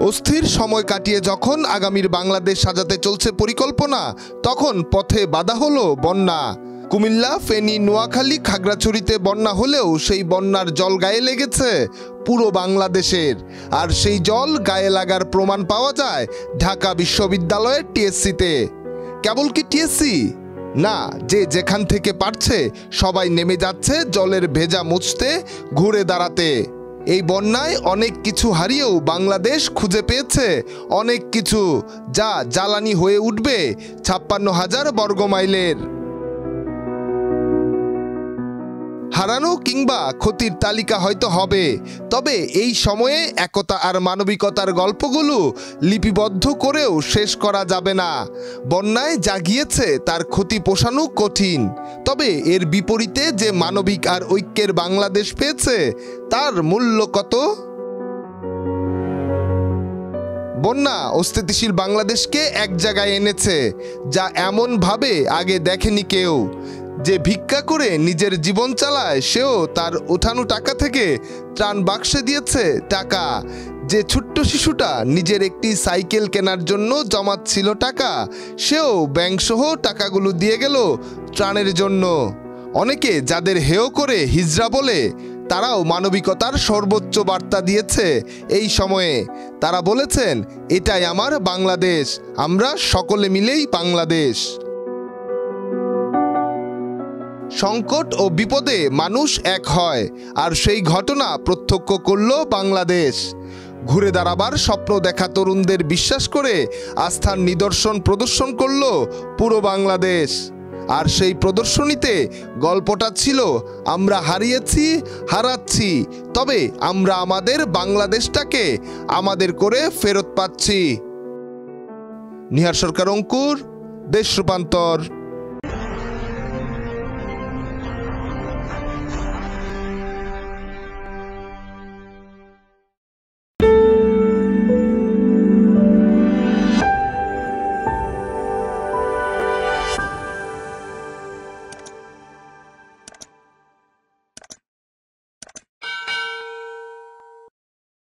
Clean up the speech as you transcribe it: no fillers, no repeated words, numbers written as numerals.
অস্থির সময় কাটিয়ে যখন আগামীর বাংলাদেশ সাজাতে চলছে পরিকল্পনা, তখন পথে বাধা হলো বন্যা। কুমিল্লা, ফেনী, নোয়াখালী, খাগড়াছড়িতে বন্যা হলেও সেই বন্যার জল গায়ে লেগেছে পুরো বাংলাদেশের। আর সেই জল গায়ে লাগার প্রমাণ পাওয়া যায় ঢাকা বিশ্ববিদ্যালয়ের টিএসসিতে। কেবল কি টিএসসি না, যে যেখান থেকে পারছে সবাই নেমে যাচ্ছে জলের ভেজা মুছতে, ঘুরে দাঁড়াতে। এই বন্যায় অনেক কিছু হারিয়েও বাংলাদেশ খুঁজে পেয়েছে অনেক কিছু, যা জ্বালানি হয়ে উঠবে ৫৬,০০০ বর্গমাইলের। হারানো কিংবা ক্ষতির তালিকা হয়তো হবে, তবে এই সময়ে একতা আর মানবিকতার গল্পগুলো লিপিবদ্ধ করেও শেষ করা যাবে না। বন্যায় যা গিয়েছে তার ক্ষতি পোষানো কঠিন, তবে এর বিপরীতে যে মানবিক আর ঐক্যের বাংলাদেশ পেয়েছে তার মূল্য কত? বন্যা অস্থিতিশীল বাংলাদেশকে এক জায়গায় এনেছে, যা এমনভাবে আগে দেখেনি কেউ। যে ভিক্ষা করে নিজের জীবন চালায় সেও তার উঠানো টাকা থেকে ত্রাণ বাক্সে দিয়েছে টাকা। যে ছোট্ট শিশুটা নিজের একটি সাইকেল কেনার জন্য জমাচ্ছিল টাকা, সেও ব্যাংকসহ টাকাগুলো দিয়ে গেল ত্রাণের জন্য। অনেকে যাদের হেয় করে হিজড়া বলে, তারাও মানবিকতার সর্বোচ্চ বার্তা দিয়েছে এই সময়ে। তারা বলেছেন, এটাই আমার বাংলাদেশ, আমরা সকলে মিলেই বাংলাদেশ। সংকট ও বিপদে মানুষ এক হয়, আর সেই ঘটনা প্রত্যক্ষ করল বাংলাদেশ। ঘুরে দাঁড়াবার স্বপ্ন দেখা তরুণদের বিশ্বাস করে আস্থার নিদর্শন প্রদর্শন করল পুরো বাংলাদেশ। আর সেই প্রদর্শনীতে গল্পটা ছিল, আমরা হারিয়েছি, হারাচ্ছি, তবে আমরা আমাদের বাংলাদেশটাকে আমাদের করে ফেরত পাচ্ছি। নিহার সরকার, অঙ্কুর, দেশ রূপান্তর।